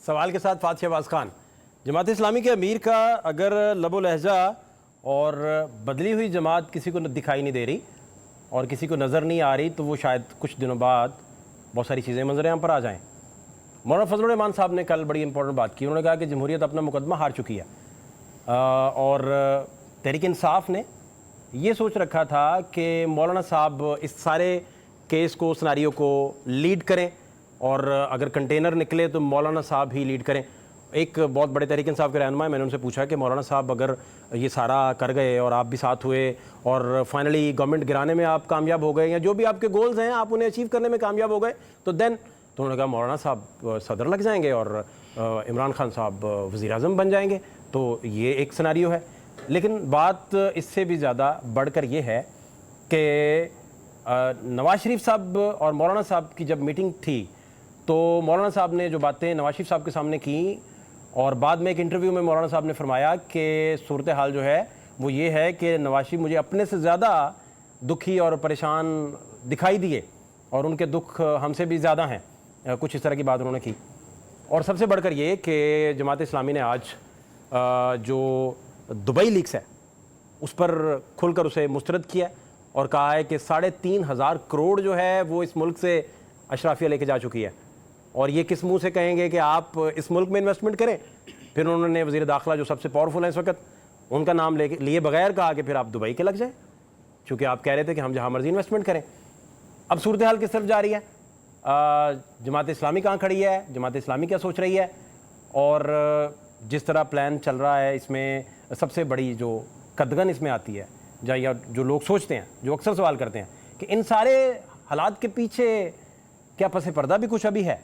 सवाल के साथ फात शहबाज खान, जमात इस्लामी के अमीर का अगर लबो लहजा और बदली हुई जमात किसी को दिखाई नहीं दे रही और किसी को नज़र नहीं आ रही, तो वो शायद कुछ दिनों बाद बहुत सारी चीज़ें मंजर-ए-आम पर आ जाएँ। मौलाना फजल रहमान साहब ने कल बड़ी इंपॉर्टेंट बात की। उन्होंने कहा कि जमहूरियत अपना मुकदमा हार चुकी है और तहरीक इंसाफ ने ये सोच रखा था कि मौलाना साहब इस सारे केस को, सिनारियो को लीड करें और अगर कंटेनर निकले तो मौलाना साहब ही लीड करें। एक बहुत बड़े तहरीक इंसाफ के रहनुमा, मैंने उनसे पूछा कि मौलाना साहब अगर ये सारा कर गए और आप भी साथ हुए और फाइनली गवर्नमेंट गिराने में आप कामयाब हो गए या जो भी आपके गोल्स हैं आप उन्हें अचीव करने में कामयाब हो गए, तो देन तो उन्होंने कहा मौलाना साहब सदर लग जाएंगे और इमरान खान साहब वज़ीर आज़म बन जाएंगे, तो ये एक सिनारियो है। लेकिन बात इससे भी ज़्यादा बढ़कर ये है कि नवाज शरीफ साहब और मौलाना साहब की जब मीटिंग थी तो मौलाना साहब ने जो बातें नवाज शरीफ साहब के सामने की और बाद में एक इंटरव्यू में मौलाना साहब ने फरमाया कि सूरत हाल जो है वो ये है कि नवाज शरीफ मुझे अपने से ज़्यादा दुखी और परेशान दिखाई दिए और उनके दुख हमसे भी ज़्यादा हैं, कुछ इस तरह की बात उन्होंने की। और सबसे बढ़कर ये कि जमात इस्लामी ने आज जो दुबई लीक्स है उस पर खुलकर उसे मुस्तरद किया और कहा है कि 3,500 करोड़ जो है वो इस मुल्क से अशराफिया लेके जा चुकी है और ये किस मुंह से कहेंगे कि आप इस मुल्क में इन्वेस्टमेंट करें। फिर उन्होंने वज़ीर दाखिला जो सबसे पावरफुल है इस वक्त, उनका नाम लिए बगैर कहा कि फिर आप दुबई के लग जाए, चूँकि आप कह रहे थे कि हम जहाँ मर्जी इन्वेस्टमेंट करें। अब सूरत हाल किस तरफ जा रही है, जमात इस्लामी कहाँ खड़ी है, जमात इस्लामी क्या सोच रही है और जिस तरह प्लान चल रहा है इसमें सबसे बड़ी जो कदगन इसमें आती है या जो लोग सोचते हैं, जो अक्सर सवाल करते हैं कि इन सारे हालात के पीछे क्या पसे पर्दा भी कुछ अभी है।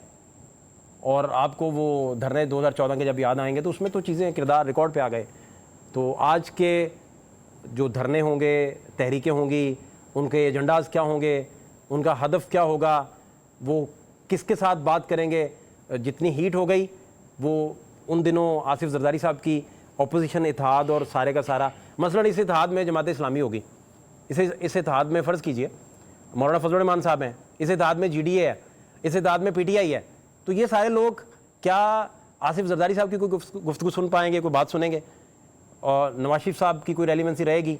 और आपको वो धरने 2014 के जब याद आएंगे तो उसमें तो चीज़ें किरदार रिकॉर्ड पे आ गए। तो आज के जो धरने होंगे, तहरीकें होंगी, उनके एजेंडाज क्या होंगे, उनका हदफ क्या होगा, वो किसके साथ बात करेंगे। जितनी हीट हो गई वो उन दिनों आसिफ जरदारी साहब की अपोजिशन, इत्तेहाद और सारे का सारा मसलन इस इत्तेहाद में जमात इस्लामी होगी। इस इत्तेहाद में फ़र्ज़ कीजिए मौलाना फजल रहमान साहब हैं, इस इत्तेहाद में GDA है, इस इत्तेहाद में PTI है, तो ये सारे लोग क्या आसिफ जरदारी साहब की कोई गुफ्तगू सुन पाएंगे, कोई बात सुनेंगे? और नवाज शरीफ साहब की कोई रेलिवेंसी रहेगी?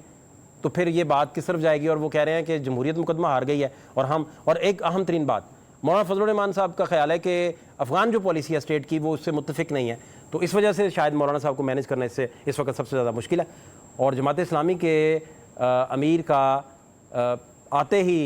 तो फिर ये बात किस तरफ जाएगी? और वो कह रहे हैं कि जमहूरियत मुकदमा हार गई है और एक अहम तरीन बात, मौलाना फजल रहमान साहब का ख्याल है कि अफ़गान जो पॉलिसी है स्टेट की वो उससे मुत्तफिक नहीं है, तो इस वजह से शायद मौलाना साहब को मैनेज करना इससे इस वक्त सबसे ज़्यादा मुश्किल है। और जमात इस्लामी के अमीर का आते ही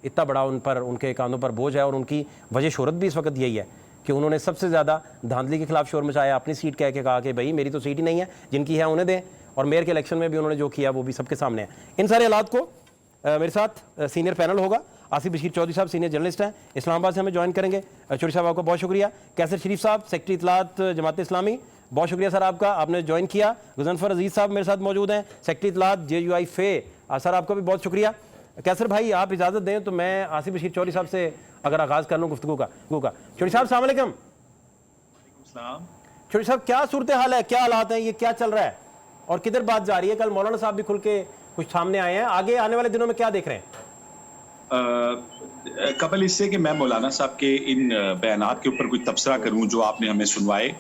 इतना बड़ा उन पर, उनके कानों पर बोझ है और उनकी वजह शोहरत भी इस वक्त यही है कि उन्होंने सबसे ज़्यादा धांधली के खिलाफ शोर मचाया, अपनी सीट कह के कहा कि भाई मेरी तो सीट ही नहीं है, जिनकी है उन्हें दें, और मेयर के इलेक्शन में भी उन्होंने जो किया वो भी सबके सामने है। इन सारे हालात को मेरे साथ सीनियर पैनल होगा। आसिफ बशीर चौधरी साहब सीनियर जर्नलिस्ट हैं, इस्लामाबाद से हमें ज्वाइन करेंगे। चौधरी साहब आपका बहुत शुक्रिया। कैसर शरीफ साहब सेक्रेटरी इत्तलात जमात इस्लामी, बहुत शुक्रिया सर आपका, आपने ज्वाइन किया। गुज़नफर अजीज़ साहब मेरे साथ मौजूद हैं, सेक्रेटरी इत्तलात JUI फे, सर आपका भी बहुत शुक्रिया। कैसर भाई आप इजाज़त दें तो मैं आसिफ बशीर चौधरी साहब से अगर आगाज़ कर लूँ गुफ्तगू का। चौधरी साहब अस्सलाम वालेकुम। चौधरी साहब क्या सूरत हाल है, क्या हालात हैं, ये क्या चल रहा है और किधर बात जा रही है? कल मौलाना साहब भी खुल के कुछ सामने आए हैं, आगे आने वाले दिनों में क्या देख रहे हैं? कबल इससे कि मैं मौलाना साहब के इन बयानात के ऊपर कोई तबसरा करूं जो आपने हमें सुनवाए,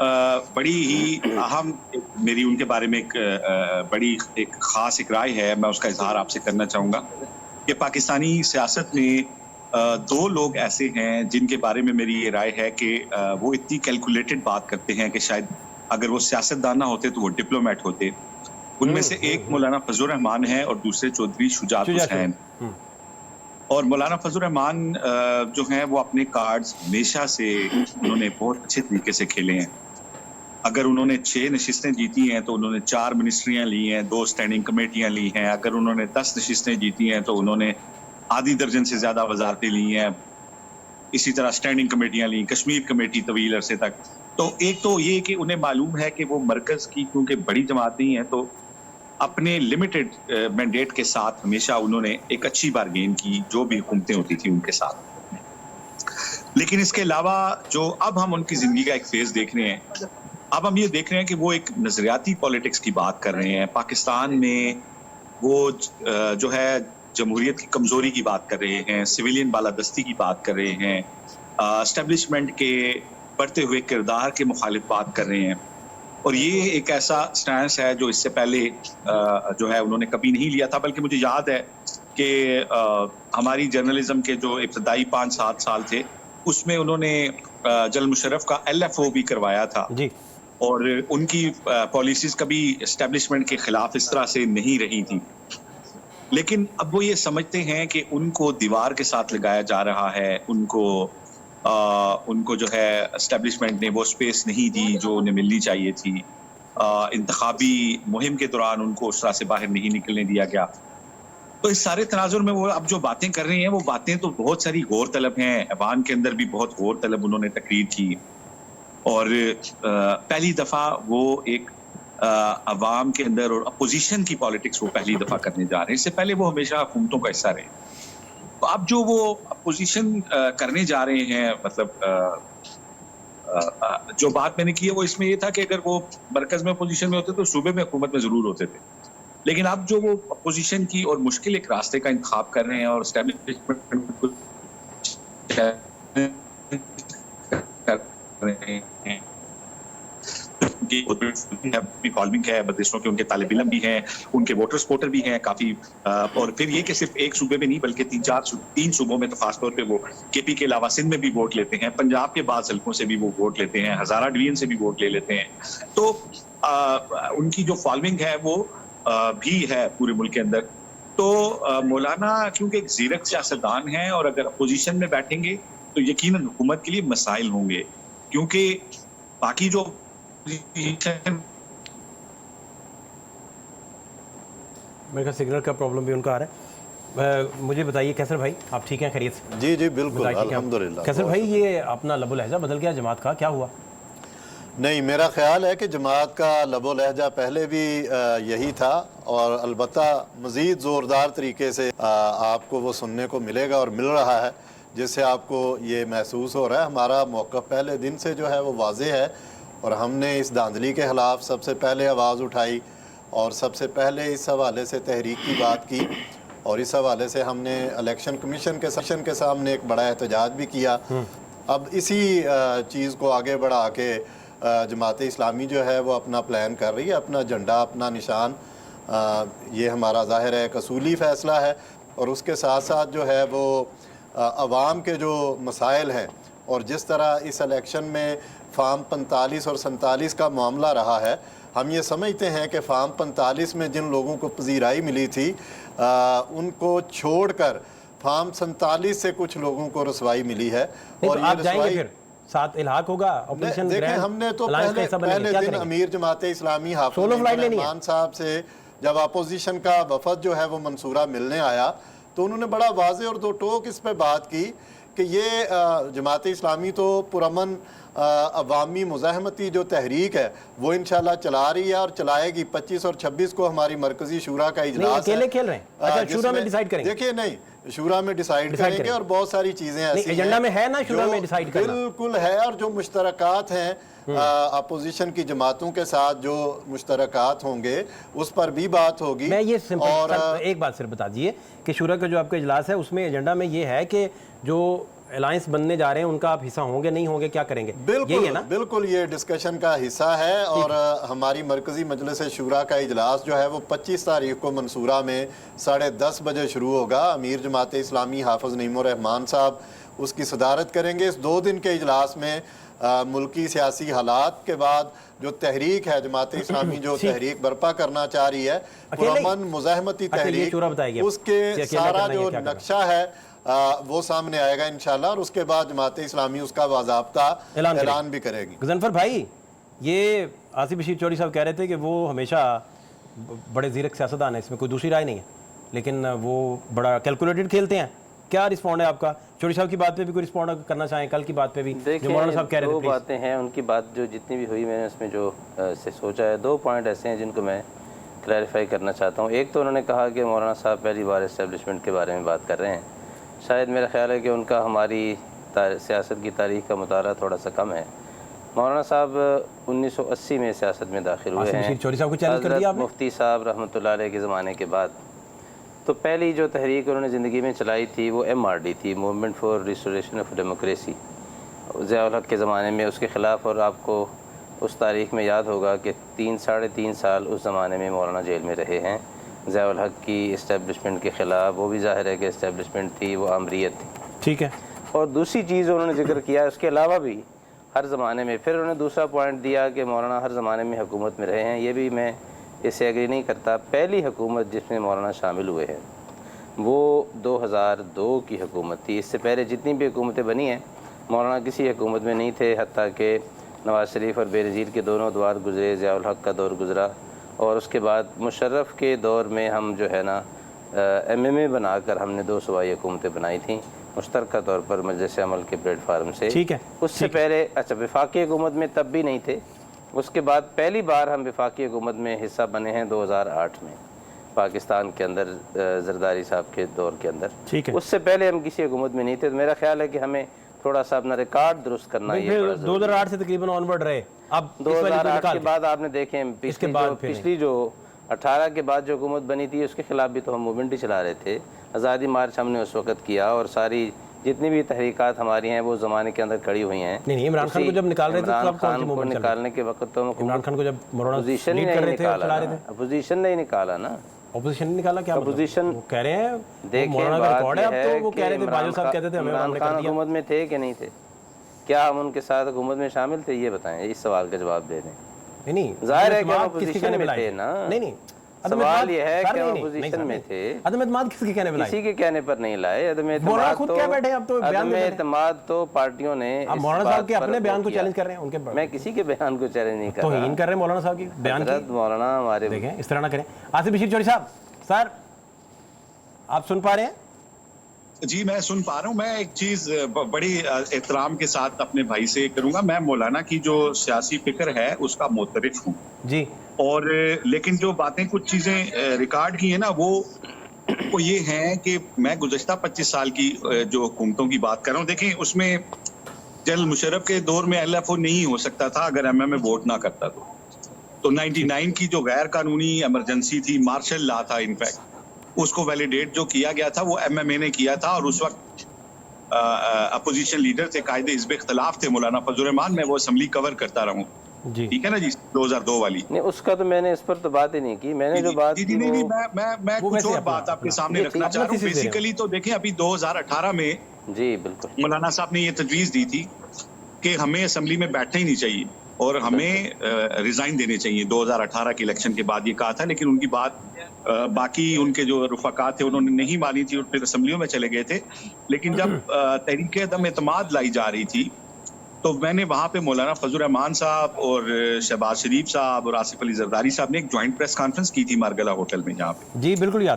बड़ी ही अहम मेरी उनके बारे में बड़ी एक ख़ास एक राय है, मैं उसका इजहार आपसे करना चाहूँगा कि पाकिस्तानी सियासत में दो लोग ऐसे हैं जिनके बारे में मेरी ये राय है कि वो इतनी कैलकुलेटेड बात करते हैं कि शायद अगर वो सियासतदान ना होते तो वो डिप्लोमेट होते। उनमें से एक मौलाना फजल रहमान है और दूसरे चौधरी शुजात हुसैन। और मौलाना फजल रहमान जो हैं वो अपने कार्ड्स हमेशा से उन्होंने बहुत अच्छे तरीके से खेले हैं। अगर उन्होंने 6 नशिस्तें जीती हैं तो उन्होंने 4 मिनिस्ट्रियां ली हैं, 2 स्टैंडिंग कमेटियां ली हैं। अगर उन्होंने 10 नशिस्तें जीती हैं तो उन्होंने आधी दर्जन से ज़्यादा वजारतें ली हैं। इसी तरह स्टैंडिंग कमेटियां ली, कश्मीर कमेटी तवील अरसे तक। तो एक तो ये कि उन्हें मालूम है कि वो मरकज़ की क्योंकि बड़ी जमात नहीं है तो अपने लिमिटेड मैंडेट के साथ हमेशा उन्होंने एक अच्छी बारगेन की जो भी हुकूमतें होती थी उनके साथ। लेकिन इसके अलावा जो अब हम उनकी ज़िंदगी का एक फेज़ देख रहे हैं, अब हम ये देख रहे हैं कि वो एक नज़रियाती पॉलिटिक्स की बात कर रहे हैं। पाकिस्तान में वो जो है जमहूरियत की कमज़ोरी की बात कर रहे हैं, सिविलियन बालादस्ती की बात कर रहे हैं, एस्टेब्लिशमेंट के बढ़ते हुए किरदार के मुखालिफ बात कर रहे हैं। और ये एक ऐसा स्टैंस है जो इससे पहले जो है उन्होंने कभी नहीं लिया था, बल्कि मुझे याद है कि हमारी जर्नलिज्म के जो इब्तदाई 5-7 साल थे उसमें उन्होंने जनरल मुशर्रफ का LFO भी करवाया था जी। और उनकी पॉलिसीज कभी एस्टेब्लिशमेंट के खिलाफ इस तरह से नहीं रही थी। लेकिन अब वो ये समझते हैं कि उनको दीवार के साथ लगाया जा रहा है, उनको जो है एस्टेब्लिशमेंट ने वो स्पेस नहीं दी जो उन्हें मिलनी चाहिए थी। इंतखाबी मुहिम के दौरान उनको उस तरह से बाहर नहीं निकलने दिया गया। तो इस सारे तनाजुर में वो अब जो बातें कर रही हैं वो बातें तो बहुत सारी गौर तलब हैं। ऐवान के अंदर भी बहुत गौर तलब उन्होंने तकरीर की और पहली दफ़ा वो एक अवाम के अंदर और अपोजिशन की पॉलिटिक्स वो पहली दफ़ा करने जा रहे हैं। इससे पहले वो हमेशा हुकूमतों का हिस्सा रहे। तो अब जो वो अपोजिशन करने जा रहे हैं, मतलब जो बात मैंने की है वो इसमें ये था कि अगर वो मरकज में अपोजिशन में होते तो सूबे में हुकूमत में जरूर होते थे। लेकिन अब जो वो अपोजिशन की और मुश्किल एक रास्ते का इंतखाब कर रहे हैं और एस्टेब्लिशमेंट कर रहे हैं, फॉलोइंग है, बदेशों के उनके तालिब इल्म भी हैं, उनके वोटर सपोर्टर भी हैं काफी। और फिर ये कि सिर्फ एक सूबे में नहीं बल्कि 3 सूबों में, तो खासतौर पे वो KP के अलावा सिंध में भी वोट लेते हैं, पंजाब के बाद हल्कों से भी वो वोट लेते हैं, हजारा डिवीजन से भी वोट ले लेते हैं। तो उनकी जो फॉलोइंग है वो भी है पूरे मुल्क के अंदर। तो मौलाना क्योंकि एक ज़ीरक सियासतदान है और अगर अपोजिशन में बैठेंगे तो यकीनन हुकूमत के लिए मसाइल होंगे, क्योंकि बाकी जो मेरे का सिग्नल का प्रॉब्लम भी उनका आ रहा है। मुझे बताइए कैसर भाई, आप ठीक हैं, खैरियत से? जी जी बिल्कुल, अल्हम्दुलिल्लाह। कैसर भाई, ये अपना लबो लहजा बदल गया जमात का, क्या हुआ? नहीं, मेरा ख्याल है कि जमात का लबो लहजा पहले भी यही था और अलबत्ता मज़ीद ज़ोरदार तरीके से आपको वो सुनने को मिलेगा और मिल रहा है, जिससे आपको ये महसूस हो रहा है। हमारा मौक़िफ़ पहले दिन से जो है वो वाज़ेह है और हमने इस धांधली के ख़िलाफ़ सबसे पहले आवाज़ उठाई और सबसे पहले इस हवाले से तहरीक की बात की और इस हवाले से हमने इलेक्शन कमीशन के सामने एक बड़ा एहतजाज भी किया। अब इसी चीज़ को आगे बढ़ा के जमात इस्लामी जो है वो अपना प्लान कर रही है, अपना झंडा, अपना निशान। ये हमारा ज़ाहिर है एक असूली फ़ैसला है और उसके साथ साथ जो है वो अवाम के जो मसाइल हैं और जिस तरह इस इलेक्शन में फार्म 45 और 47 का मामला रहा है, हम ये समझते हैं कि फार्म 45 में जिन लोगों को पजीराई मिली थी उनको छोड़कर फार्म 47 से कुछ लोगों को रसवाई मिली है। और आप जाएंगे फिर साथ इल्हाक होगा ऑपरेशन? देखें, हमने तो पहले दिन अमीर जमात इस्लामी हाफिज रहमान साहब से जब अपोजिशन का वफद जो है वो मंसूरा मिलने आया तो उन्होंने बड़ा वाज़ेह और दो टोक इस पे बात की कि ये जमात इस्लामी तो पुरअमन अवामी मुज़ाहमती जो तहरीक है वो इंशाल्लाह चला रही है और चलाएगी। 25 और 26 को हमारी मरकजी शूरा का इजलास अकेले खेल रहे हैं? अच्छा, शूरा में डिसाइड करेंगे? देखिए, नहीं, शूरा में डिसाइड करेंगे और बहुत सारी चीज़ें ऐसी एजेंडा में है ना शूरा में डिसाइड करना? बिल्कुल है। और जो मुश्तरकात हैं अपोजिशन की जमातों के साथ, जो मुश्तरकात होंगे उस पर भी बात होगी। मैं ये और एक बात सिर्फ बता दीजिए कि शूरा का जो आपका इजलास है उसमें एजेंडा में ये है कि जो अलायंस बनने जा रहे हैं उनका आप हिस्सा होंगे, नहीं होंगे, क्या करेंगे? बिल्कुल, यही है ना? बिल्कुल, ये डिस्कशन का हिस्सा है। और हमारी मरकजी मजलिस शूरा का इजलास जो है वो 25 तारीख को मंसूरा में 10:30 बजे शुरू होगा। अमीर जमात इस्लामी हाफिज नईमुर रहमान साहब उसकी सदारत करेंगे। इस 2 दिन के इजलास में मुल्की सियासी हालात के बाद जो तहरीक है जमात इस्लामी जो तहरीक बर्पा करना चाह रही है, पुरअमन मुज़ाहमती तहरीक, उसके सारा जो नक्शा है वो सामने आएगा इंशाल्लाह और उसके बाद जमात इस्लामी उसका बाज़ाब्ता ऐलान भी करेगी। गज़नफर भाई, ये आसिफ बशीर चौधरी साहब कह रहे थे कि वो हमेशा बड़े ज़ीरक सियासतदान है, इसमें कोई दूसरी राय नहीं है, लेकिन वो बड़ा कैलकुलेटेड खेलते हैं। क्या रिस्पॉन्ड है आपका? चौधरी साहब की बात पे भी कोई रिस्पॉन्ड करना चाहें? कल की बात पे भी जो मौलाना साहब कह रहे थे, दो बातें हैं उनकी बात जो जितनी भी हुई मैंने उसमें जो से सोचा है, 2 पॉइंट ऐसे हैं जिनको मैं क्लैरिफाई करना चाहता हूँ। एक तो उन्होंने कहा कि मौलाना साहब पहली बार एस्टेब्लिशमेंट के बारे में बात कर रहे हैं। शायद मेरा ख्याल है कि उनका हमारी सियासत की तारीख़ का मुताला थोड़ा सा कम है। मौलाना साहब 1980 में सियासत में दाखिल हुए हैं, हज़रत मुफ्ती साहब रहमतुल्लाह अलैह के ज़माने के बाद। तो पहली जो तहरीक उन्होंने ज़िंदगी में चलाई थी वो MRD थी, movement for restoration of democracy. Zia الحق کے زمانے میں اس کے خلاف، اور آپ کو اس تاریخ میں یاد ہوگا کہ 3-3.5 سال اس زمانے میں مولانا جیل میں رہے ہیں ضیاء الحق کی اسٹیبلشمنٹ کے خلاف. وہ بھی ظاہر ہے کہ اسٹیبلشمنٹ تھی، وہ آمریت تھی. ٹھیک ہے. اور دوسری چیز انہوں نے ذکر کیا اس کے علاوہ بھی ہر زمانے میں، پھر انہوں نے دوسرا پوائنٹ دیا کہ مولانا ہر زمانے میں حکومت میں رہے ہیں. یہ بھی میں اس سے ایگری نہیں کرتا. پہلی حکومت جس میں مولانا شامل ہوئے ہیں وہ 2002 کی حکومت تھی. اس سے پہلے جتنی بھی حکومتیں بنی ہیں مولانا کسی حکومت میں نہیں تھے، حتیٰ کہ نواز شریف اور بےنظیر کے دونوں ادوار گزرے، ضیاء الحق کا دور گزرا، اور اس کے بعد مشرف کے دور میں ہم جو ہے نا MMA بنا کر ہم نے 2 صوبائی حکومتیں بنائی تھیں مشترکہ طور پر مجلس عمل کے پلیٹ فارم سے. ٹھیک ہے. اس سے پہلے وفاقی حکومت میں تب بھی نہیں تھے. اس کے بعد پہلی بار ہم وفاقی حکومت میں حصہ بنے ہیں 2008 میں پاکستان کے اندر، زرداری صاحب کے دور کے اندر. ٹھیک ہے. اس سے پہلے ہم کسی حکومت میں نہیں تھے. تو میرا خیال ہے کہ ہمیں تھوڑا سا اپنا ریکارڈ درست کرنا یہ پڑا. 2008 سے تقریباً آن ورڈ رہے. اب 2008 کے بعد آپ نے دیکھیں پچھلی جو 18 کے بعد جو حکومت بنی تھی اس کے خلاف بھی تو ہم موومنٹ ہی چلا رہے تھے. آزادی مارچ ہم نے اس وقت کیا، اور ساری جتنی بھی تحریکات ہماری ہیں وہ زمانے کے اندر کھڑی ہوئی ہیں. نہیں، عمران خان کو جب نکال رہے تھے عمران خان کو نکالنے کے وقت تو عمران خان کو جب مولانا اپوزیشن لیڈ کر رہے تھے، اپوزیشن نے ہی نکالا نا. اپوزیشن نے نکالا کیا؟ اپوزیشن وہ کہہ رہے ہیں دیکھیں مولانا کا ریکارڈ ہے. اب بات تو وہ کہہ رہے تھے، باجو صاحب کہتے تھے ہمیں عمران خان حکومت میں تھے کہ نہیں تھے؟ کیا ہم ان کے ساتھ حکومت میں شامل تھے؟ یہ بتائیں، اس سوال کا جواب دے دیں. نہیں، ظاہر ہے کہ ہم اپوزیشن میں تھے نا. نہیں، سوال یہ ہے کہ ہم اپوزیشن میں تھے. عدم اعتماد کس کے کہنے پہ لائے؟ کسی کے کہنے پر نہیں لائے. عدم اعتماد تو پارٹیوں نے. آپ مولانا صاحب کے اپنے بیان کو چیلنج کر رہے ہیں ان کے. میں کسی کے بیان کو چیلنج نہیں کر رہا. توہین کر رہے ہیں مولانا صاحب کی بیان کی. مولانا ہمارے دیکھیں اس طرح نہ کریں. آصف بشیر چودھری صاحب، سر آپ سن پا رہے ہیں؟ جی میں سن پا رہا ہوں. میں ایک چیز بڑی احترام کے ساتھ اپنے بھائی سے کروں گا. میں مولانا کی جو سیاسی فکر ہے اس کا معترف ہوں جی. اور لیکن جو باتیں کچھ چیزیں ریکارڈ کی ہیں نا وہ یہ ہیں کہ میں گزشتہ 25 سال کی جو حکومتوں کی بات کر رہا ہوں. دیکھیں اس میں جنرل مشرف کے دور میں LFO نہیں ہو سکتا تھا اگر MMA ووٹ نہ کرتا تو 99 کی جو غیر قانونی ایمرجنسی تھی، مارشل لا تھا، انفیکٹ اس کو ویلیڈیٹ جو کیا گیا تھا وہ MMA نے کیا تھا. اور اس وقت اپوزیشن لیڈر تھے، قائد حزب اختلاف تھے مولانا فضل الرحمان. میں وہ اسمبلی کور کرتا رہا ہوں. جی ٹھیک ہے نا جی، 2002 والی. نہیں، اس کا تو میں نے اس پر تو بات ہی نہیں کی. میں نے جو بات کی میں کچھ اور بات آپ کے سامنے رکھنا چاہ رہا ہوں. بیسیکلی تو دیکھیں ابھی 2018 میں جی بالکل مولانا صاحب نے یہ تجویز دی تھی کہ ہمیں اسمبلی میں بیٹھنا ہی نہیں چاہیے اور ہمیں ریزائن دینے چاہیے. 2018 کے الیکشن کے بعد یہ کہا تھا، لیکن ان کی بات باقی ان کے جو رفقات تھے انہوں نے نہیں مانی تھی اور پھر اسمبلیوں میں چلے گئے تھے. لیکن جب تحریک عدم اعتماد لائی جا رہی تھی تو میں نے وہاں پہ مولانا فضل الرحمان صاحب اور شہباز شریف صاحب اور آصف علی زرداری صاحب نے ایک جوائنٹ پریس کانفرنس کی تھی مارگلا ہوٹل میں جہاں پہ. جی بالکل یاد.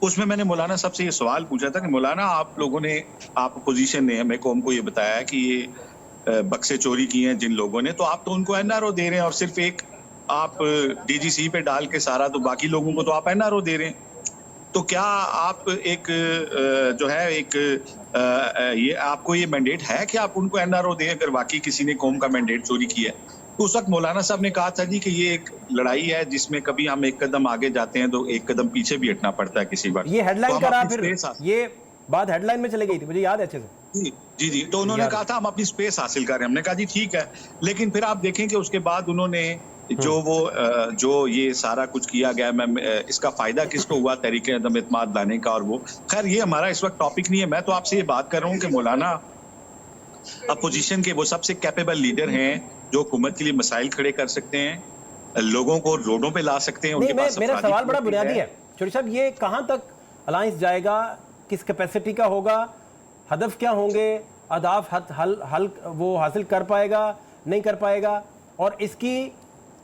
اس میں نے مولانا صاحب سے یہ سوال پوچھا تھا کہ مولانا آپ لوگوں نے، آپ اپوزیشن نے ہمیں قوم کو یہ بتایا کہ یہ بکسے چوری کیے ہیں جن لوگوں نے، تو آپ تو ان کو NRO دے رہے ہیں اور صرف ایک آپ DGC پہ ڈال کے سارا، تو باقی لوگوں کو تو آپ NRO دے رہے ہیں. تو کیا آپ ایک جو ہے ایک یہ آپ کو یہ مینڈیٹ ہے کہ آپ ان کو NRO دیں اگر واقعی کسی نے قوم کا مینڈیٹ چوری کیا ہے؟ تو اس وقت مولانا صاحب نے کہا تھا جی کہ یہ ایک لڑائی ہے جس میں کبھی ہم ایک قدم آگے جاتے ہیں تو ایک قدم پیچھے بھی ہٹنا پڑتا ہے کسی وقت. یہ ہیڈ لائن کرا، پھر یہ بات ہیڈ لائن میں چلے گئی تھی، مجھے یاد ہے اچھے سے. جی تو انہوں نے کہا تھا ہم اپنی سپیس حاصل کر رہے ہیں. ہم نے کہا جی ٹھیک ہے، لیکن پھر آپ دیکھیں کہ اس کے بعد انہوں نے جو یہ سارا کچھ کیا گیا، اس کا فائدہ کس کو ہوا؟ تحریک عدم اعتماد لانے کا. اور وہ خیر یہ ہمارا اس وقت ٹاپک نہیں ہے. میں تو آپ سے یہ بات کر رہا ہوں کہ مولانا اپوزیشن کے وہ سب سے کیپیبل لیڈر ہیں جو حکومت کے لیے مسائل کھڑے کر سکتے ہیں، لوگوں کو روڈوں پہ لا سکتے ہیں. ان کے پاس میرا سوال بڑا بنیادی ہے چودھری صاحب، یہ کہاں تک الائنس جائے گا، کس کیپیسٹی کا ہوگا، ہدف کیا ہوں گے، اہداف حل وہ حاصل کر پائے گا نہیں کر پائے گا؟ اور اس کی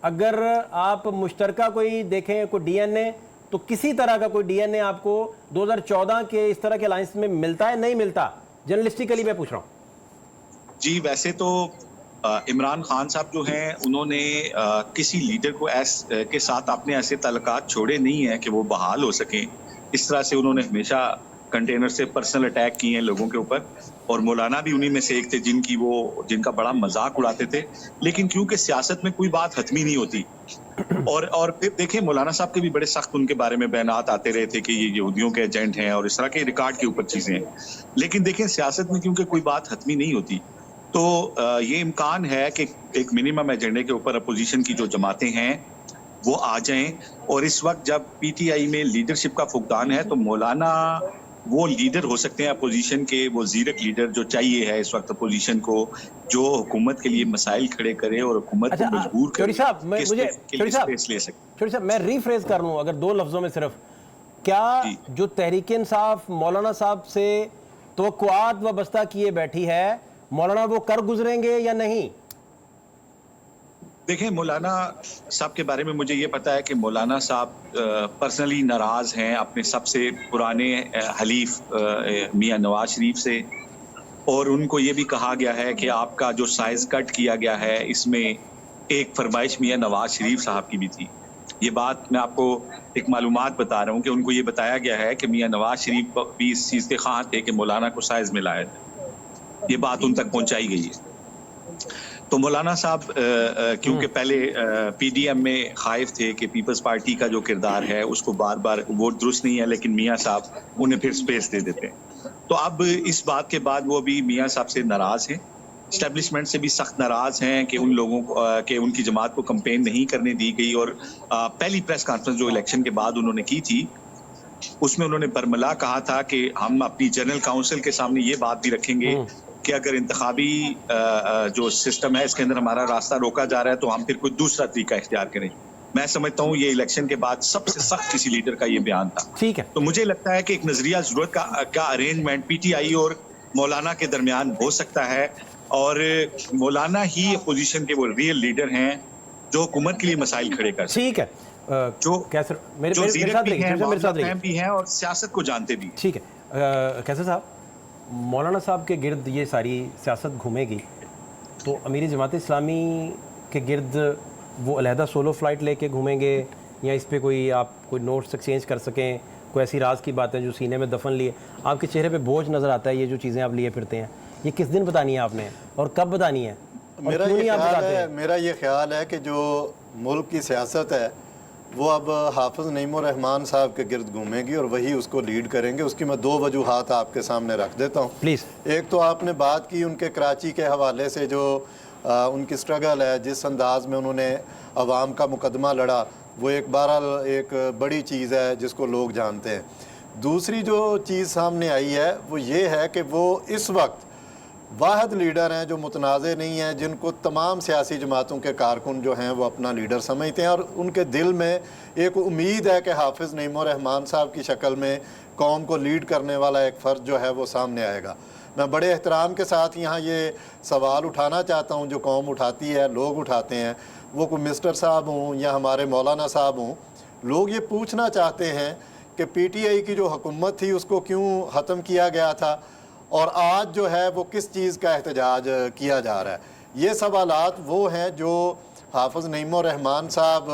اگر آپ مشترکہ کوئی دیکھیں، کوئی DNA، تو کسی طرح کا کوئی DNA آپ کو 2014 کے اس طرح کے الائنس میں ملتا ہے نہیں ملتا؟ جرنلسٹیکلی میں پوچھ رہا ہوں. جی ویسے تو عمران خان صاحب جو ہیں انہوں نے کسی لیڈر کو کے ساتھ اپنے ایسے تعلقات چھوڑے نہیں ہیں کہ وہ بحال ہو سکیں. اس طرح سے انہوں نے ہمیشہ कंटेनर से पर्सनल अटैक किए हैं लोगों के ऊपर, और मौलाना भी उन्हीं में से एक थे जिनका बड़ा मजाक उड़ाते थे। लेकिन क्योंकि सियासत में कोई बात हतमी नहीं होती, और फिर देखें मौलाना साहब के भी बड़े सख्त उनके बारे में बयानात आते रहे थे कि ये यहूदियों के एजेंट हैं और इस तरह के रिकॉर्ड के ऊपर चीजें हैं। लेकिन देखें सियासत में क्योंकि कोई बात हतमी नहीं होती, तो ये इम्कान है कि एक मिनिमम एजेंडे के ऊपर अपोजिशन की जो जमातें हैं वो आ जाएं। और इस वक्त जब पीटीआई में लीडरशिप का फुकदान है, तो मौलाना वो लीडर हो सकते हैं अपोजिशन के, वो जीरक लीडर जो चाहिए है इस वक्त अपोजिशन को, जो हुकूमत के लिए मसाइल खड़े करे और हुकूमत को मजबूर करे चौधरी साहब, कि मुझे स्पेस ले सके। चौधरी साहब, मैं रीफ्रेज कर लूं अगर 2 लफ्जों में सिर्फ, क्या जो तहरीक इंसाफ मौलाना साहब से तवक्कुआत वाबस्ता किए बैठी है, मौलाना वो कर गुजरेंगे या नहीं? देखें मौलाना साहब के बारे में मुझे ये पता है कि मौलाना साहब पर्सनली नाराज हैं अपने सबसे पुराने हलीफ मियां नवाज शरीफ से, और उनको ये भी कहा गया है कि आपका जो साइज कट किया गया है इसमें एक फरमाइश मियां नवाज शरीफ साहब की भी थी। ये बात मैं आपको एक मालूमात बता रहा हूँ कि उनको ये बताया गया है कि मियां नवाज शरीफ भी इस चीज़ के ख्वाह थे कि मौलाना को साइज में लाया जाए। ये बात उन तक पहुँचाई गई है। तो मौलाना साहब क्योंकि पहले पीडीएम में खाइफ थे कि पीपल्स पार्टी का जो किरदार है उसको बार बार वो दुरुस्त नहीं है, लेकिन मियां साहब उन्हें फिर स्पेस दे देते हैं। तो अब इस बात के बाद वो भी मियां साहब से नाराज हैं, एस्टेब्लिशमेंट से भी सख्त नाराज हैं कि उन लोगों को कि उनकी जमात को कैंपेन नहीं करने दी गई। और पहली प्रेस कॉन्फ्रेंस जो इलेक्शन के बाद उन्होंने की थी उसमें उन्होंने बरमला कहा था कि हम अपनी जनरल काउंसिल के सामने ये बात भी रखेंगे कि अगर इंतखाबी जो सिस्टम है इसके अंदर हमारा रास्ता रोका जा रहा है तो हम फिर कोई दूसरा तरीका इख्तियार करें। मैं समझता हूँ ये इलेक्शन के बाद सबसे सख्त किसी लीडर का ये बयान था। ठीक है, तो मुझे लगता है कि एक नजरिया जरूरत का अरेंजमेंट पीटीआई और मौलाना के दरमियान हो सकता है, और मौलाना ही अपोजिशन के वो रियल लीडर हैं जो हुकूमत के लिए मसाइल खड़े कर। ठीक है, जो कैसर मेरे जो मेरे साथ रहिए भी हैं और सियासत को जानते भी। ठीक है, कैसर साहब, मौलाना साहब के गिर्द ये सारी सियासत घूमेगी तो अमीर जमात इस्लामी के गिर्द वो अलहदा सोलो फ्लाइट लेके घूमेंगे, या इस पे कोई नोट्स एक्सचेंज कर सकें, कोई ऐसी राज की बातें जो सीने में दफन लिए? आपके चेहरे पे बोझ नज़र आता है, ये जो चीज़ें आप लिए फिरते हैं, ये किस दिन बतानी है आपने और कब बतानी है? मेरा ये ख्याल है कि जो मुल्क की सियासत है वो अब हाफिज़ नईम रहमान साहब के गिर्द घूमेगी और वही उसको लीड करेंगे। उसकी मैं 2 वजूहात आपके सामने रख देता हूँ। प्लीज़। एक तो आपने बात की उनके कराची के हवाले से, जो उनकी स्ट्रगल है, जिस अंदाज में उन्होंने अवाम का मुकदमा लड़ा, वो एक बहरहाल एक बड़ी चीज़ है जिसको लोग जानते हैं। दूसरी जो चीज़ सामने आई है वो ये है कि वो इस वक्त वाहिद लीडर हैं जो मुतनाज़े नहीं हैं, जिनको तमाम सियासी जमातों के कारकुन जो हैं वो अपना लीडर समझते हैं, और उनके दिल में एक उम्मीद है कि हाफिज़ नईम रहमान साहब की शक्ल में कौम को लीड करने वाला एक फ़र्द जो है वो सामने आएगा। मैं बड़े एहतराम के साथ यहाँ ये सवाल उठाना चाहता हूँ जो कौम उठाती है, लोग उठाते हैं, वो कोई मिस्टर साहब हों या हमारे मौलाना साहब हों। लोग ये पूछना चाहते हैं कि पीटीआई की जो हुकूमत थी उसको क्यों ख़त्म किया गया था और आज जो है वो किस चीज़ का एहतजाज किया जा रहा है। ये सवालात वो हैं जो हाफिज़ नईम रहमान साहब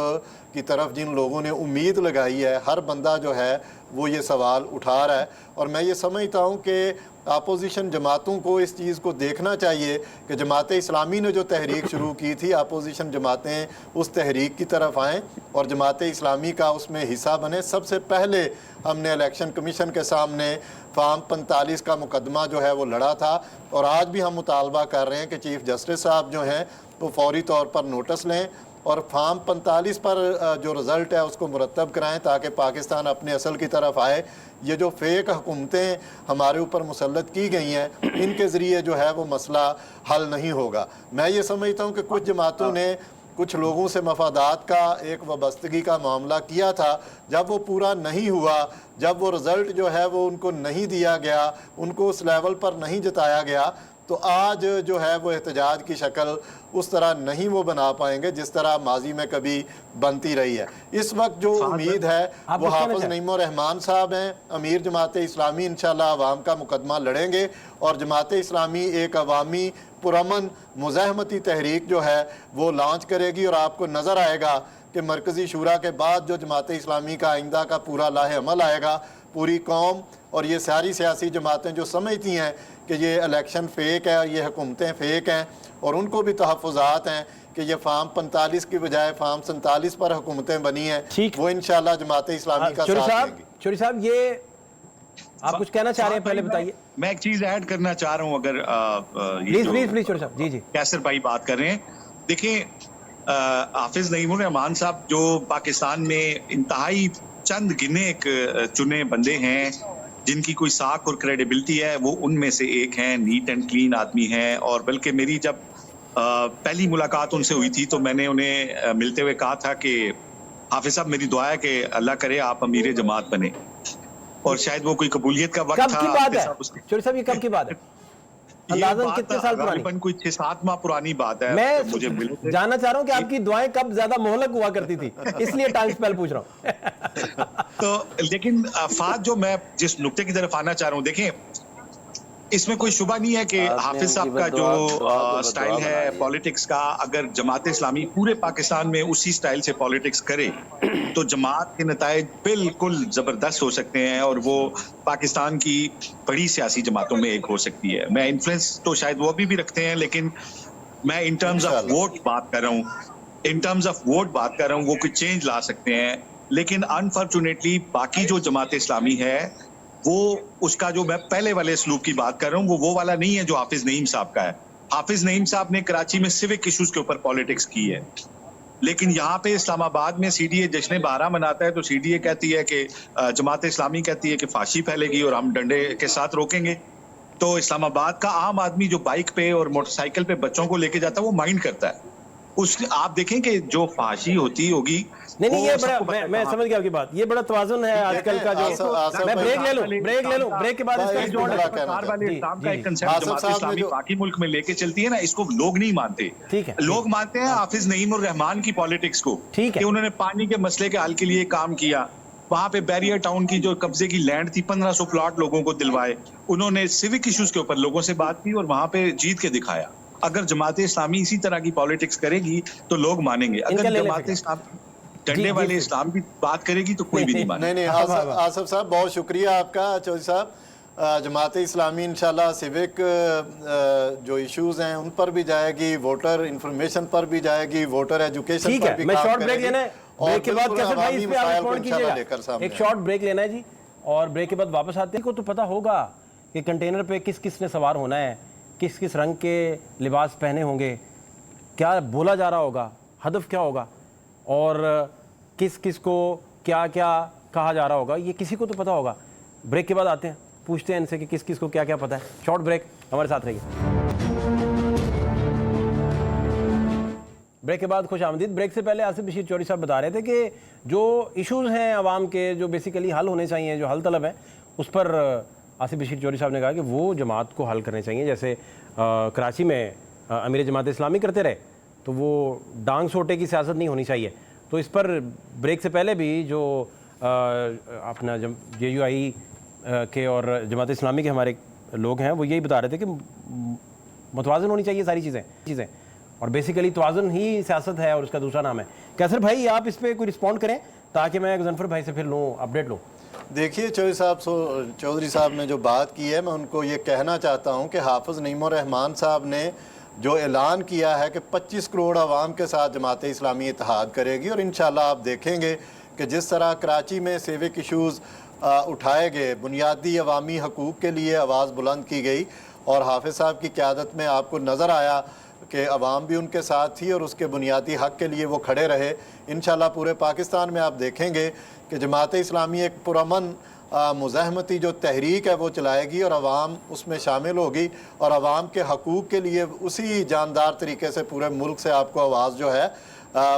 की तरफ जिन लोगों ने उम्मीद लगाई है, हर बंदा जो है वो ये सवाल उठा रहा है। और मैं ये समझता हूँ कि अपोजिशन जमातों को इस चीज़ को देखना चाहिए कि जमात इस्लामी ने जो तहरीक शुरू की थी, अपोजिशन जमातें उस तहरीक की तरफ आएँ और जमात इस्लामी का उसमें हिस्सा बने। सबसे पहले हमने इलेक्शन कमीशन के सामने फार्म 45 का मुकदमा जो है वो लड़ा था, और आज भी हम मुतालबा कर रहे हैं कि चीफ़ जस्टिस साहब जो हैं वो फौरी तौर पर नोटिस लें और फार्म 45 पर जो रिज़ल्ट है उसको मुरतब कराएं ताकि पाकिस्तान अपने असल की तरफ आए। ये जो फेक हुकूमतें हमारे ऊपर मुसल्लत की गई हैं, इनके ज़रिए जो है वो मसला हल नहीं होगा। मैं ये समझता हूँ कि कुछ जमातों ने कुछ लोगों से मफादात का एक वाबस्तगी का मामला किया था, जब वो पूरा नहीं हुआ, जब वो रिज़ल्ट जो है वो उनको नहीं दिया गया, उनको उस लेवल पर नहीं जताया गया, तो आज जो है वो एहतजाज की शक्ल उस तरह नहीं वो बना पाएंगे जिस तरह माजी में कभी बनती रही है। इस वक्त जो उम्मीद है वो हाफिज़ नईम रहमान साहब हैं। अमीर जमात इस्लामी इंशाल्लाह अवाम का मुकदमा लड़ेंगे और जमात इस्लामी एक अवामी पुरअमन मुज़ाहमती तहरीक जो है वो लॉन्च करेगी, और आपको नज़र आएगा कि मरकज़ी शूरा के बाद जो जमात इस्लामी का आइंदा का पूरा लाहे अमल आएगा, पूरी कौम اور یہ ساری سیاسی جماعتیں جو سمجھتی ہیں کہ یہ الیکشن فیک ہے اور یہ حکومتیں فیک ہیں، اور ان کو بھی تحفظات ہیں کہ یہ فارم 45 کی بجائے فارم 47 پر حکومتیں بنی ہیں، ٹھیک۔ وہ انشاءاللہ جماعت اسلامی کا چوری ساتھ صاحب دیں گی۔ چوری صاحب یہ آپ کچھ کہنا چاہ رہے ہیں، پہلے بتائیے میں ایک چیز ایڈ کرنا چاہ رہا ہوں، اگر پلیز پلیز پلیز چوری صاحب جی جی کیسر بھائی بات کر رہے ہیں، دیکھیں حافظ نعیم الرحمان صاحب جو پاکستان میں انتہائی چند گنے چنے بندے ہیں جن کی کوئی ساکھ اور کریڈیبلٹی ہے، وہ ان میں سے ایک ہیں، نیٹ اینڈ کلین آدمی ہیں، اور بلکہ میری جب پہلی ملاقات ان سے ہوئی تھی تو میں نے انہیں ملتے ہوئے کہا تھا کہ حافظ صاحب میری دعا ہے کہ اللہ کرے آپ امیر جماعت بنے، اور شاید وہ کوئی قبولیت کا وقت کب تھا۔ کی بات ہے چوری صاحب، یہ کب کی بات ہے؟ اندازاً کتنے سال پرانی؟ غالباً کوئی 6-7 ماہ پرانی بات ہے۔ میں مجھے ملے تھے جاننا چاہ رہا ہوں کہ آپ کی دعائیں کب زیادہ مہلک ہوا کرتی تھی، اس لیے ٹائم سپیل پوچھ رہا ہوں۔ تو لیکن فات جو میں جس نقطے کی طرف آنا چاہ رہا ہوں، دیکھیں اس میں کوئی شبہ نہیں ہے کہ حافظ صاحب کا جو سٹائل ہے پالیٹکس کا، اگر جماعت اسلامی پورے پاکستان میں اسی سٹائل سے پالیٹکس کرے تو جماعت کے نتائج بالکل زبردست ہو سکتے ہیں، اور وہ پاکستان کی بڑی سیاسی جماعتوں میں ایک ہو سکتی ہے۔ میں انفلوئنس تو شاید وہ بھی رکھتے ہیں، لیکن میں ان ٹرمز آف ووٹ بات کر رہا ہوں، ان ٹرمز آف ووٹ بات کر رہا ہوں، وہ کوئی چینج لا سکتے ہیں۔ لیکن انفارچونیٹلی باقی جو جماعت اسلامی ہے وہ اس کا جو میں پہلے والے اسلوب کی بات کر رہا ہوں وہ والا نہیں ہے جو حافظ نعیم صاحب کا ہے۔ حافظ نعیم صاحب نے کراچی میں سیوک ایشوز کے اوپر پالیٹکس کی ہے، لیکن یہاں پہ اسلام آباد میں سی ڈی اے جشن بارہ مناتا ہے تو سی ڈی اے کہتی ہے کہ جماعت اسلامی کہتی ہے کہ فحاشی پھیلے گی اور ہم ڈنڈے کے ساتھ روکیں گے، تو اسلام آباد کا عام آدمی جو بائک پہ اور موٹر سائیکل پہ بچوں کو لے کے جاتا ہے وہ مائنڈ کرتا ہے۔ اس آپ دیکھیں کہ جو فحاشی ہوتی ہوگی، نہیں یہ بڑا میں سمجھ گیا آپ کی بات، یہ بڑا توازن ہے آج کل کا جو میں بریک لے لوں بریک کے بعد اس کا اسلام کا ایک کنسپٹ جماعت اسلامی باقی ملک میں لے کے چلتی ہے نا، اس کو لوگ نہیں مانتے۔ ٹھیک ہے، لوگ مانتے ہیں حافظ نعیم الرحمان کی پالیٹکس کو کہ انہوں نے پانی کے مسئلے کے حل کے لیے کام کیا، وہاں پہ بیریئر ٹاؤن کی جو قبضے کی لینڈ تھی 1500 پلاٹ لوگوں کو دلوائے، انہوں نے سیوک ایشوز کے اوپر لوگوں سے بات کی اور وہاں پہ جیت کے دکھایا۔ اگر جماعت اسلامی اسی طرح کی پالیٹکس کرے گی تو لوگ مانیں گے، اگر جماعت اسلامی ڈنڈے والے اسلام کی بات کرے گی تو کوئی بھی نہیں مانے۔ نہیں آصف صاحب بہت شکریہ آپ کا۔ چودھری صاحب جماعت اسلامی انشاءاللہ سیوک جو ایشوز ہیں ان پر بھی جائے گی، ووٹر انفارمیشن پر بھی جائے گی، ووٹر ایجوکیشن پر بھی میں کام شارٹ کرے بریک گی، لینا ہے، بریک کے بعد کیسے بھائی اس پہ آپ رسپونڈ کیجئے گا، ایک شارٹ بریک لینا ہے جی، اور بریک کے بعد واپس آتے ہیں۔ کو تو پتا ہوگا کہ کنٹینر پہ کس کس نے سوار ہونا ہے، کس کس رنگ کے لباس پہنے ہوں گے، کیا بولا جا رہا ہوگا، ہدف کیا ہوگا، اور کس کس کو کیا کیا کہا جا رہا ہوگا، یہ کسی کو تو پتا ہوگا۔ بریک کے بعد آتے ہیں، پوچھتے ہیں ان سے کہ کس کس کو کیا کیا پتا ہے۔ شارٹ بریک، ہمارے ساتھ رہیے۔ بریک کے بعد خوش آمدید۔ بریک سے پہلے آصف بشیر چوری صاحب بتا رہے تھے کہ جو ایشوز ہیں عوام کے جو بیسیکلی حل ہونے چاہیے، جو حل طلب ہیں، اس پر آصف بشیر چوری صاحب نے کہا کہ وہ جماعت کو حل کرنے چاہیے، جیسے کراچی میں امیر جماعت اسلامی کرتے رہے تو وہ ڈانگ سوٹے کی سیاست نہیں ہونی چاہیے۔ تو اس پر بریک سے پہلے بھی جو اپنا جے یو آئی کے اور جماعت اسلامی کے ہمارے لوگ ہیں وہ یہی بتا رہے تھے کہ متوازن ہونی چاہیے ساری چیزیں، اور بیسیکلی توازن ہی سیاست ہے اور اس کا دوسرا نام ہے۔ کیسر بھائی آپ اس پہ کوئی رسپونڈ کریں تاکہ میں غضنفر بھائی سے پھر لوں اپڈیٹ لوں۔ دیکھیے چودھری صاحب نے جو بات کی ہے، میں ان کو یہ کہنا چاہتا ہوں کہ حافظ نعیم الرحمان صاحب نے جو اعلان کیا ہے کہ 25 کروڑ عوام کے ساتھ جماعت اسلامی اتحاد کرے گی، اور انشاءاللہ آپ دیکھیں گے کہ جس طرح کراچی میں سیوک ایشوز اٹھائے گئے، بنیادی عوامی حقوق کے لیے آواز بلند کی گئی، اور حافظ صاحب کی قیادت میں آپ کو نظر آیا کہ عوام بھی ان کے ساتھ تھی اور اس کے بنیادی حق کے لیے وہ کھڑے رہے۔ انشاءاللہ پورے پاکستان میں آپ دیکھیں گے کہ جماعت اسلامی ایک پرامن مزاحمتی جو تحریک ہے وہ چلائے گی، اور عوام اس میں شامل ہوگی، اور عوام کے حقوق کے لیے اسی جاندار طریقے سے پورے ملک سے آپ کو آواز جو ہے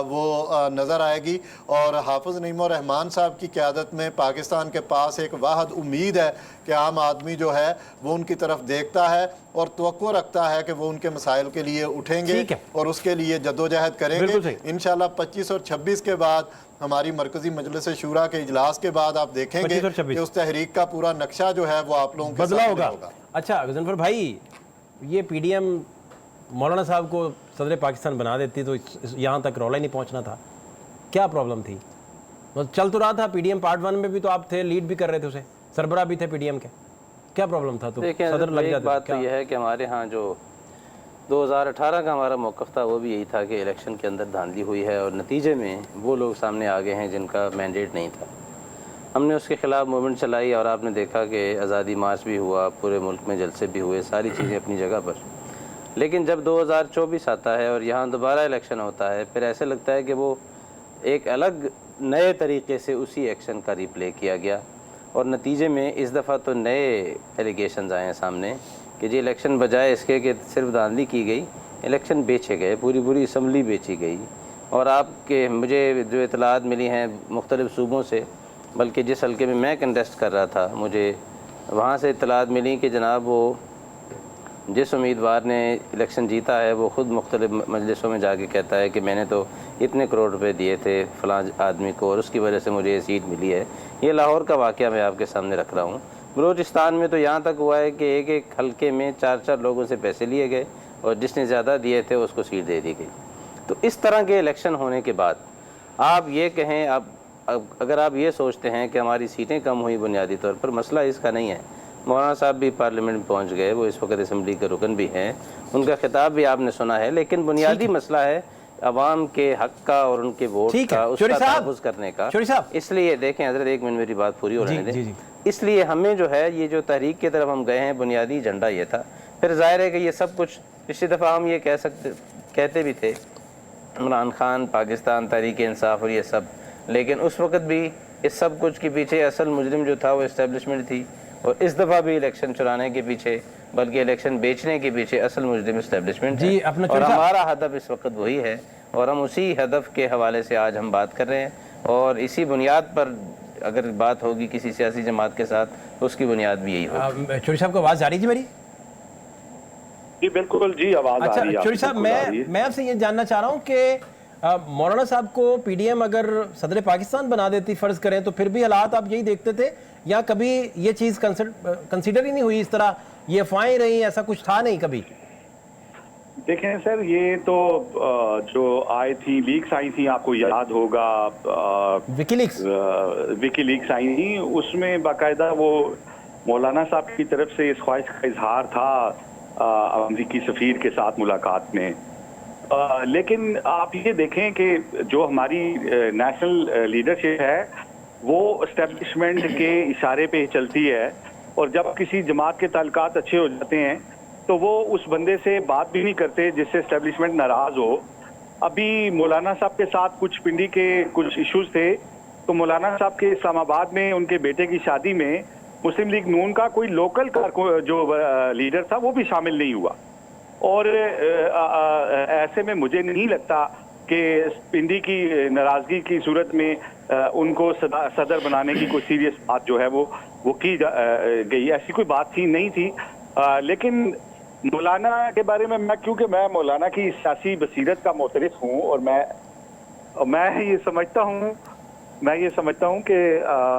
وہ نظر آئے گی۔ اور حافظ نعیم الرحمان صاحب کی قیادت میں پاکستان کے پاس ایک واحد امید ہے کہ عام آدمی جو ہے وہ ان کی طرف دیکھتا ہے اور توقع رکھتا ہے کہ وہ ان کے مسائل کے لیے اٹھیں گے اور اس کے لیے جدوجہد کریں گے۔ انشاءاللہ 25 اور 26 کے بعد ہماری مرکزی مجلس شورا کے اجلاس کے بعد آپ دیکھیں گے کہ اس تحریک کا پورا نقشہ جو ہے وہ آپ لوگوں کے سامنے ہوگا۔ اچھا غضنفر بھائی، یہ پی ڈی ایم مولانا صاحب کو صدر پاکستان بنا دیتی تو یہاں تک رولا ہی نہیں پہنچنا تھا، کیا پرابلم تھی؟ چل تو رہا تھا، پی ڈی ایم پارٹ 1 میں بھی تو آپ تھے، لیڈ بھی کر رہے تھے اسے، सरबराह भी थे पीडीएम के, क्या प्रॉब्लम था? तो देखिए सदर लग एक जाते बात क्या? तो यह है कि हमारे यहाँ जो 2018 का हमारा मौक़िफ़ था वो भी यही था कि इलेक्शन के अंदर धांधली हुई है और नतीजे में वो लोग सामने आ गए हैं जिनका मैंडेट नहीं था। हमने उसके ख़िलाफ़ मूवमेंट चलाई और आपने देखा कि आज़ादी मार्च भी हुआ, पूरे मुल्क में जलसे भी हुए, सारी चीज़ें अपनी जगह पर। लेकिन जब 2024 आता है और यहाँ दोबारा इलेक्शन होता है, फिर ऐसे लगता है कि वो एक अलग नए तरीके से उसी एक्शन का रिप्ले किया गया और नतीजे में इस दफ़ा तो नए एलिगेशंस आए हैं सामने कि जी इलेक्शन बजाय इसके कि सिर्फ धांधली की गई, इलेक्शन बेचे गए, पूरी असम्बली बेची गई। और आपके मुझे जो इतलात मिली हैं मुख्तलिफ़ सूबों से, बल्कि जिस हल्के में मैं कंटेस्ट कर रहा था, मुझे वहाँ से इतलात मिली कि जनाब वो जिस उम्मीदवार ने इलेक्शन जीता है वो ख़ुद मुख्तलिफ़ मजलिसों में जाके कहता है कि मैंने तो इतने करोड़ रुपए दिए थे फ़लाँ आदमी को और उसकी वजह से मुझे ये सीट मिली है। ये लाहौर का वाक़या मैं आपके सामने रख रहा हूँ। बलूचिस्तान में तो यहाँ तक हुआ है कि एक एक हल्के में 4-4 लोगों से पैसे लिए गए और जिसने ज़्यादा दिए थे उसको सीट दे दी गई। तो इस तरह के इलेक्शन होने के बाद आप ये कहें, अगर आप ये सोचते हैं कि हमारी सीटें कम हुई बुनियादी तौर पर, मसला इसका नहीं है। मौलाना साहब भी पार्लियामेंट में पहुंच गए, वो इस वक्त असम्बली के रुकन भी हैं, उनका खिताब भी आपने सुना है, लेकिन बुनियादी मसला है अवाम के हक का और उनके वोट का, उसका तहफ़्फ़ुज़ करने का। इसलिए देखें हज़रत, एक मिनट मेरी बात पूरी हो रहने दें। इसलिए हमें जो है ये जो तहरीक की तरफ हम गए हैं, बुनियादी एजेंडा ये था। फिर ज़ाहिर है कि ये सब कुछ पिछली दफ़ा हम ये कहते भी थे इमरान खान, पाकिस्तान, तहरीक इंसाफ और ये सब, लेकिन उस वक्त भी इस सब कुछ के पीछे असल मुजरिम जो था वो इस्टेब्लिशमेंट थी और इस दफ़ा भी इलेक्शन चुराने के पीछे, बल्कि इलेक्शन बेचने के पीछे असल मुजरिम इस्टेब्लिशमेंट है। और हमारा हदफ इस वक्त वही है और हम उसी हदफ के हवाले से आज हम बात कर रहे हैं और इसी बुनियाद पर अगर बात होगी किसी सियासी जमात के साथ तो उसकी बुनियाद भी यही होगी। चौधरी साहब को आवाज़ आ रही थी मेरी? जी बिल्कुल जी, आवाज़ आ रही है। चौधरी साहब, मैं आपसे ये जानना चाह रहा हूँ कि मौलाना साहब को पीडीएम अगर सदर पाकिस्तान बना देती, फ़र्ज़ करें, तो फिर भी हालात आप यही देखते थे या कभी ये चीज़ कंसिडर ही नहीं हुई? इस तरह ये अफवाहें रही, ऐसा कुछ था नहीं कभी? देखें सर, ये तो जो आई थी, लीक्स आई थी, आपको याद होगा, विकीलीक्स आई थी, उसमें बाकायदा वो मौलाना साहब की तरफ से इस ख्वाहिश का इजहार था अमरीकी सफ़ीर के साथ मुलाकात में। लेकिन आप ये देखें कि जो हमारी नेशनल लीडरशिप है वो एस्टेब्लिशमेंट के इशारे पे चलती है और जब किसी जमात के ताल्लुकात अच्छे हो जाते हैं तो वो उस बंदे से बात भी नहीं करते जिससे एस्टेब्लिशमेंट नाराज़ हो। अभी मौलाना साहब के साथ कुछ पिंडी के कुछ इश्यूज थे, तो मौलाना साहब के इस्लामाबाद में उनके बेटे की शादी में मुस्लिम लीग नून का कोई लोकल जो लीडर था वो भी शामिल नहीं हुआ। और ऐसे में मुझे नहीं लगता कि पिंडी की नाराज़गी की सूरत में उनको सदर बनाने की कोई सीरियस बात जो है वो की गई, ऐसी कोई बात थी नहीं थी। लेकिन मौलाना के बारे में क्योंकि मैं मौलाना की सियासी बसीरत का मोतरिफ हूँ और मैं ये समझता हूँ कि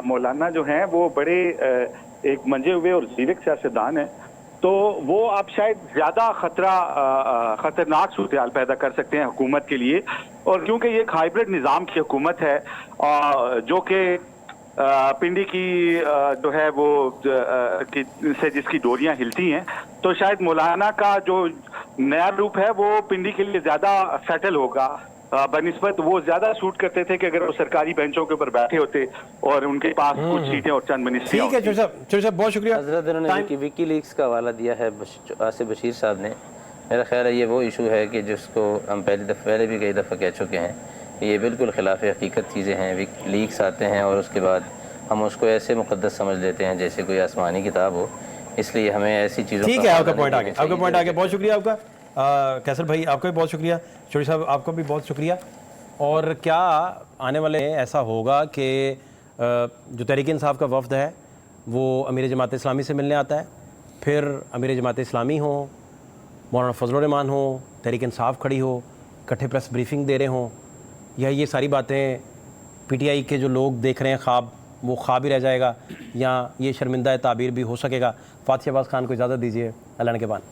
मौलाना जो हैं वो बड़े एक मंजे हुए और ज़ीरक सियासतदान हैं, तो वो आप शायद ज़्यादा ख़तरनाक सूरत पैदा कर सकते हैं हुकूमत के लिए। और क्योंकि ये एक हाइब्रिड निज़ाम की हुकूमत है जो कि पिंडी की जो है वो से जिसकी डोरियां हिलती हैं, तो शायद मौलाना का जो नया रूप है वो पिंडी के लिए ज़्यादा सेटल होगा बनिस्बत वो ज़्यादा सूट करते थे कि अगर वो सरकारी बेंचों के ऊपर बैठे होते और उनके पास कुछ सीटें और चंद मिनिस्ट्रियां। ठीक है चौधरी साहब, बहुत शुक्रिया। हज़रत उन्होंने विकीलीक्स का हवाला दिया है आसिफ बशीर साहब ने, मेरा ख्याल है ये वो इशू है कि जिसको हम पहले भी कई दफ़ा कह चुके हैं, ये बिल्कुल खिलाफ हकीकत चीज़ें हैं। लीक्स आते हैं और उसके बाद हम उसको ऐसे मुक़द्दस समझ लेते हैं जैसे कोई आसमानी किताब हो, इसलिए हमें ऐसी चीज़ों। ठीक है, आपका पॉइंट आ गया, बहुत शुक्रिया आपका। कैसर भाई आपका भी बहुत शुक्रिया, चौधरी साहब आपका भी बहुत शुक्रिया। और क्या आने वाले ऐसा होगा कि जो तहरीक इंसाफ का वफ़द है वो अमीर जमात इस्लामी से मिलने आता है, फिर अमीर जमात इस्लामी हो, मौलाना फजल रहमान हो, तहरीक इंसाफ खड़ी हो, इकट्ठे प्रेस ब्रीफिंग दे रहे हों, या ये सारी बातें पीटीआई के जो लोग देख रहे हैं ख्वाब, वो ख्वाब ही रह जाएगा, या ये शर्मिंदा ताबीर भी हो सकेगा? फातिह शहबाज खान को इजाज़त दीजिए, अल्लाह के बाद।